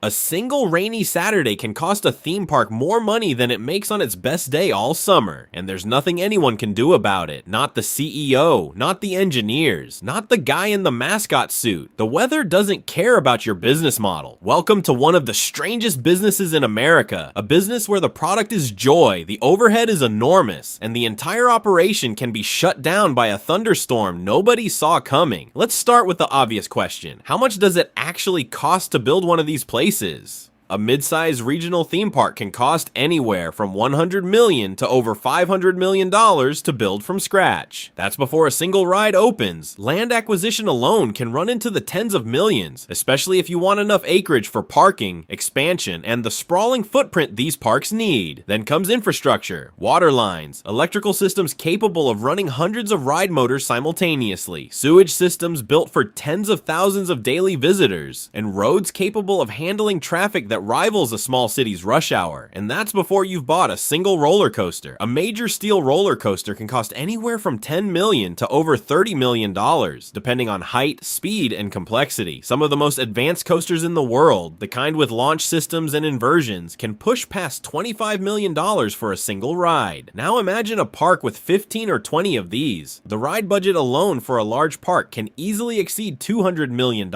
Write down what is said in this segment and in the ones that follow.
A single rainy Saturday can cost a theme park more money than it makes on its best day all summer, and there's nothing anyone can do about it. Not the CEO, not the engineers, not the guy in the mascot suit. The weather doesn't care about your business model. Welcome to one of the strangest businesses in America, a business where the product is joy, the overhead is enormous, and the entire operation can be shut down by a thunderstorm nobody saw coming. Let's start with the obvious question. How much does it actually cost to build one of these places? A mid-sized regional theme park can cost anywhere from $100 million to over $500 million to build from scratch. That's before a single ride opens. Land acquisition alone can run into the tens of millions, especially if you want enough acreage for parking, expansion, and the sprawling footprint these parks need. Then comes infrastructure, water lines, electrical systems capable of running hundreds of ride motors simultaneously, sewage systems built for tens of thousands of daily visitors, and roads capable of handling traffic that rivals a small city's rush hour. And that's before you've bought a single roller coaster. A major steel roller coaster can cost anywhere from $10 million to over $30 million, depending on height, speed, and complexity. Some of the most advanced coasters in the world, the kind with launch systems and inversions, can push past $25 million for a single ride. Now imagine a park with 15 or 20 of these. The ride budget alone for a large park can easily exceed $200 million.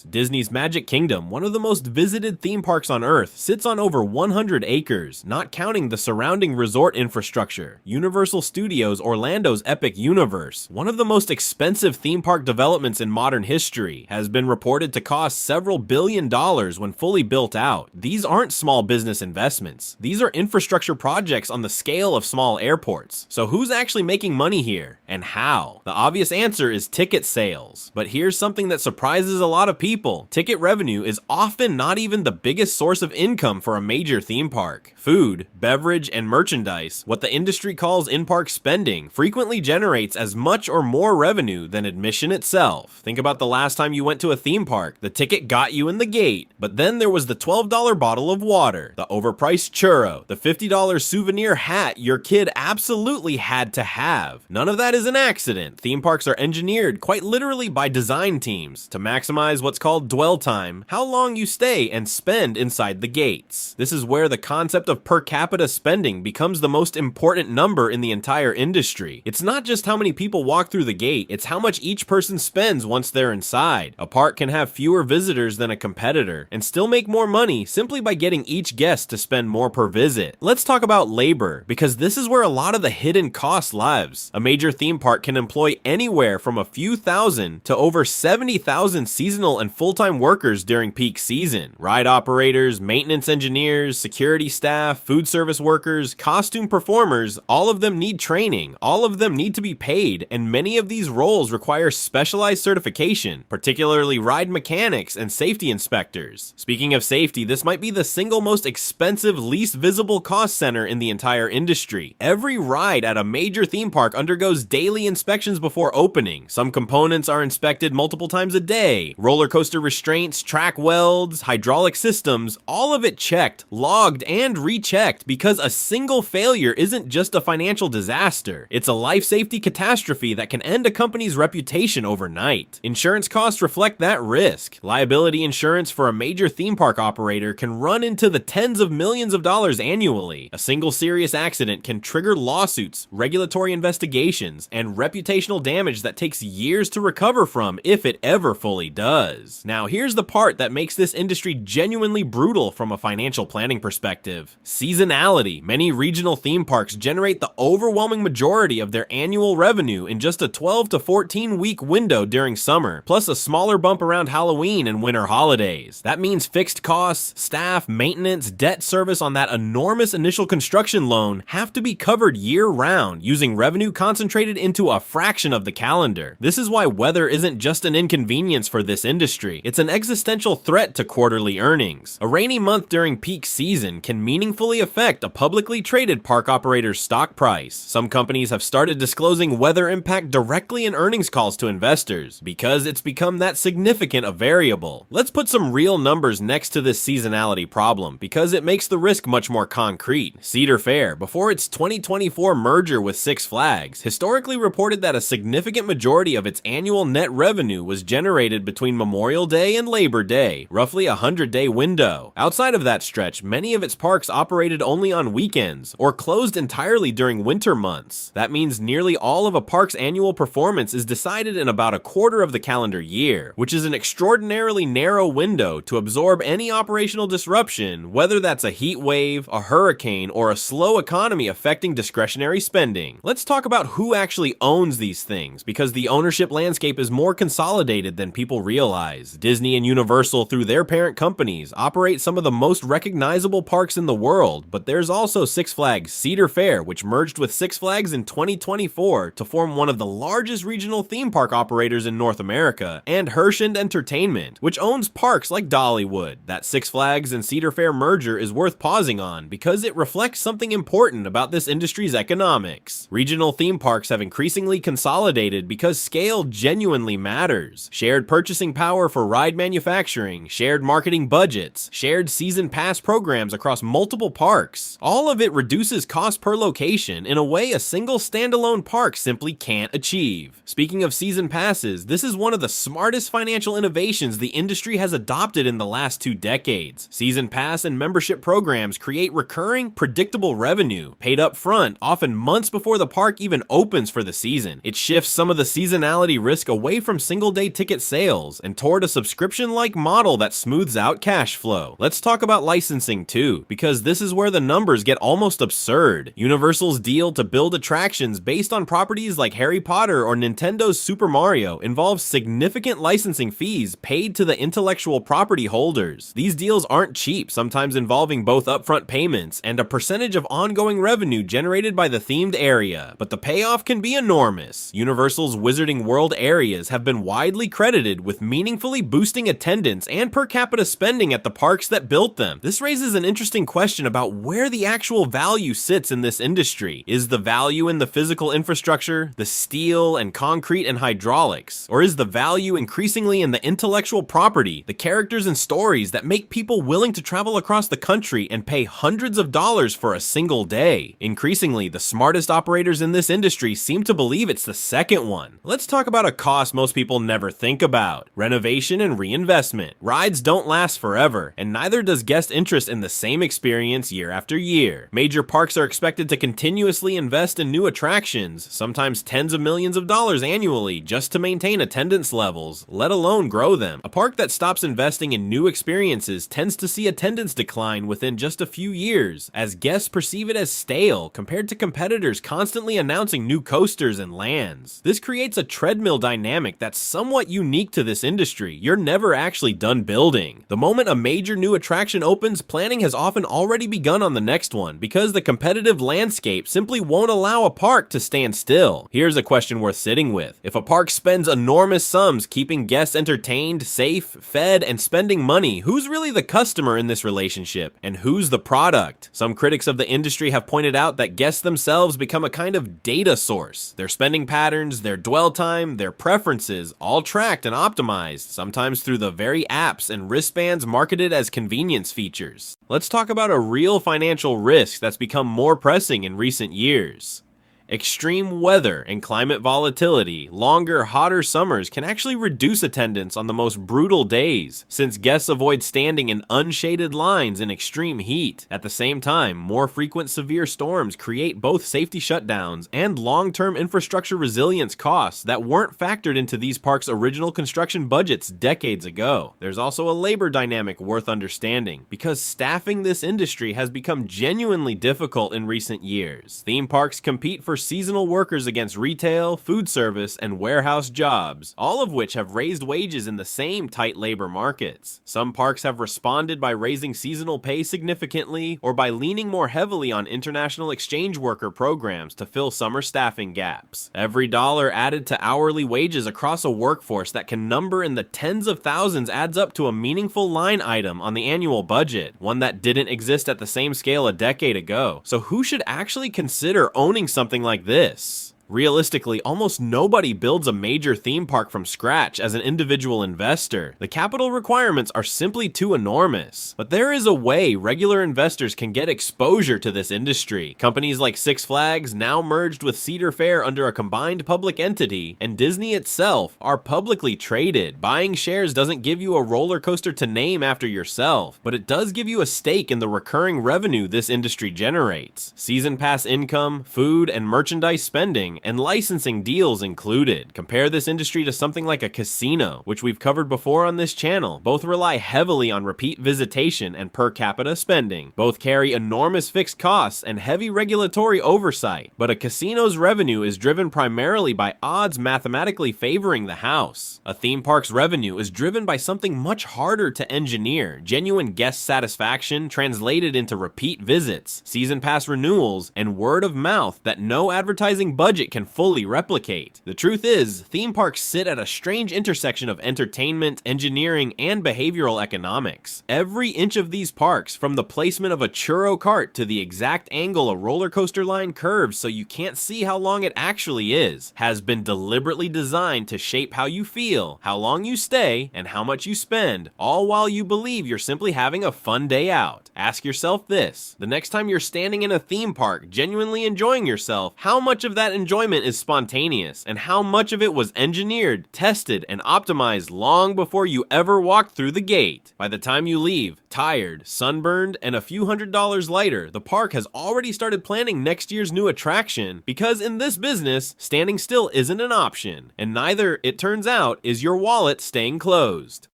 Disney's Magic Kingdom, one of the most visited theme parks on Earth, sits on over 100 acres, not counting the surrounding resort infrastructure. Universal Studios Orlando's Epic Universe, one of the most expensive theme park developments in modern history, has been reported to cost several billion dollars when fully built out. These aren't small business investments. These are infrastructure projects on the scale of small airports. So who's actually making money here, and how? The obvious answer is ticket sales. But here's something that surprises a lot of people. Ticket revenue is often not even the biggest source of income for a major theme park. Food, beverage, and merchandise, what the industry calls in-park spending, frequently generates as much or more revenue than admission itself. Think about the last time you went to a theme park. The ticket got you in the gate, but then there was the $12 bottle of water, the overpriced churro, the $50 souvenir hat your kid absolutely had to have. None of that is an accident. Theme parks are engineered quite literally by design teams to maximize what's called dwell time, how long you stay and spend inside the gates. This is where the concept of per capita spending becomes the most important number in the entire industry. It's not just how many people walk through the gate, it's how much each person spends once they're inside. A park can have fewer visitors than a competitor and still make more money simply by getting each guest to spend more per visit. Let's talk about labor, because this is where a lot of the hidden cost lives. A major theme park can employ anywhere from a few thousand to over 70,000 seasonal and full-time workers during peak season. Ride operators, maintenance engineers, security staff, food service workers, costume performers, all of them need training, all of them need to be paid, and many of these roles require specialized certification, particularly ride mechanics and safety inspectors. Speaking of safety, this might be the single most expensive, least visible cost center in the entire industry. Every ride at a major theme park undergoes daily inspections before opening. Some components are inspected multiple times a day. Roller coaster restraints, track welds, hydraulic systems, all of it checked, logged, and rechecked, because a single failure isn't just a financial disaster. It's a life safety catastrophe that can end a company's reputation overnight. Insurance costs reflect that risk. Liability insurance for a major theme park operator can run into the tens of millions of dollars annually. A single serious accident can trigger lawsuits, regulatory investigations, and reputational damage that takes years to recover from if it ever fully does. Now, here's the part that makes this industry genuinely brutal from a financial planning perspective. Seasonality. Many regional theme parks generate the overwhelming majority of their annual revenue in just a 12 to 14 week window during summer, plus a smaller bump around Halloween and winter holidays. That means fixed costs, staff, maintenance, debt service on that enormous initial construction loan have to be covered year-round, using revenue concentrated into a fraction of the calendar. This is why weather isn't just an inconvenience for this industry, it's an existential threat to quarterly earnings. A rainy month during peak season can meaningfully affect a publicly traded park operator's stock price. Some companies have started disclosing weather impact directly in earnings calls to investors, because it's become that significant a variable. Let's put some real numbers next to this seasonality problem, because it makes the risk much more concrete. Cedar Fair, before its 2024 merger with Six Flags, historically reported that a significant majority of its annual net revenue was generated between Memorial Day and Labor Day, roughly a 100-day window. window. Outside of that stretch, many of its parks operated only on weekends, or closed entirely during winter months. That means nearly all of a park's annual performance is decided in about a quarter of the calendar year, which is an extraordinarily narrow window to absorb any operational disruption, whether that's a heat wave, a hurricane, or a slow economy affecting discretionary spending. Let's talk about who actually owns these things, because the ownership landscape is more consolidated than people realize. Disney and Universal, through their parent companies, operate some of the most recognizable parks in the world, but there's also Six Flags Cedar Fair, which merged with Six Flags in 2024 to form one of the largest regional theme park operators in North America, and Hershend Entertainment, which owns parks like Dollywood. That Six Flags and Cedar Fair merger is worth pausing on because it reflects something important about this industry's economics. Regional theme parks have increasingly consolidated because scale genuinely matters. Shared purchasing power for ride manufacturing, shared marketing budgets, shared season pass programs across multiple parks. All of it reduces cost per location in a way a single standalone park simply can't achieve. Speaking of season passes, this is one of the smartest financial innovations the industry has adopted in the last 2 decades. Season pass and membership programs create recurring, predictable revenue, paid up front, often months before the park even opens for the season. It shifts some of the seasonality risk away from single-day ticket sales and toward a subscription-like model that smooths out cash flow. Let's talk about licensing too, because this is where the numbers get almost absurd. Universal's deal to build attractions based on properties like Harry Potter or Nintendo's Super Mario involves significant licensing fees paid to the intellectual property holders. These deals aren't cheap, sometimes involving both upfront payments and a percentage of ongoing revenue generated by the themed area, but the payoff can be enormous. Universal's Wizarding World areas have been widely credited with meaningfully boosting attendance and per capita spending at the parks that built them. This raises an interesting question about where the actual value sits in this industry. Is the value in the physical infrastructure, the steel and concrete and hydraulics, or is the value increasingly in the intellectual property, the characters and stories that make people willing to travel across the country and pay hundreds of dollars for a single day? Increasingly, the smartest operators in this industry seem to believe it's the second one. Let's talk about a cost most people never think about: renovation and reinvestment. Rides don't last forever, and neither does guest interest in the same experience year after year. Major parks are expected to continuously invest in new attractions, sometimes tens of millions of dollars annually, just to maintain attendance levels, let alone grow them. A park that stops investing in new experiences tends to see attendance decline within just a few years, as guests perceive it as stale compared to competitors constantly announcing new coasters and lands. This creates a treadmill dynamic that's somewhat unique to this industry. You're never actually done building. The moment a major new attraction opens, planning has often already begun on the next one, because the competitive landscape simply won't allow a park to stand still. Here's a question worth sitting with. If a park spends enormous sums keeping guests entertained, safe, fed, and spending money, who's really the customer in this relationship? And who's the product? Some critics of the industry have pointed out that guests themselves become a kind of data source. Their spending patterns, their dwell time, their preferences, all tracked and optimized, sometimes through the very apps and wristbands marketed as convenience features. Let's talk about a real financial risk that's become more pressing in recent years. Extreme weather and climate volatility, longer, hotter summers can actually reduce attendance on the most brutal days, since guests avoid standing in unshaded lines in extreme heat. At the same time, more frequent severe storms create both safety shutdowns and long-term infrastructure resilience costs that weren't factored into these parks' original construction budgets decades ago. There's also a labor dynamic worth understanding, because staffing this industry has become genuinely difficult in recent years. Theme parks compete for seasonal workers against retail, food service, and warehouse jobs, all of which have raised wages in the same tight labor markets. Some parks have responded by raising seasonal pay significantly, or by leaning more heavily on international exchange worker programs to fill summer staffing gaps. Every dollar added to hourly wages across a workforce that can number in the tens of thousands adds up to a meaningful line item on the annual budget, one that didn't exist at the same scale a decade ago. So who should actually consider owning something like this? Realistically, almost nobody builds a major theme park from scratch as an individual investor. The capital requirements are simply too enormous. But there is a way regular investors can get exposure to this industry. Companies like Six Flags, now merged with Cedar Fair under a combined public entity, and Disney itself are publicly traded. Buying shares doesn't give you a roller coaster to name after yourself, but it does give you a stake in the recurring revenue this industry generates. Season pass income, food and merchandise spending, and licensing deals included. Compare this industry to something like a casino, which we've covered before on this channel. Both rely heavily on repeat visitation and per capita spending. Both carry enormous fixed costs and heavy regulatory oversight, but a casino's revenue is driven primarily by odds mathematically favoring the house. A theme park's revenue is driven by something much harder to engineer: genuine guest satisfaction translated into repeat visits, season pass renewals, and word of mouth that no advertising budget can fully replicate. The truth is, theme parks sit at a strange intersection of entertainment, engineering, and behavioral economics. Every inch of these parks, from the placement of a churro cart to the exact angle a roller coaster line curves so you can't see how long it actually is, has been deliberately designed to shape how you feel, how long you stay, and how much you spend, all while you believe you're simply having a fun day out. Ask yourself this: the next time you're standing in a theme park, genuinely enjoying yourself, how much of that enjoyment is spontaneous, and how much of it was engineered, tested, and optimized long before you ever walked through the gate? By the time you leave, tired, sunburned, and a few $100s lighter, the park has already started planning next year's new attraction, because in this business, standing still isn't an option, and neither, it turns out, is your wallet staying closed.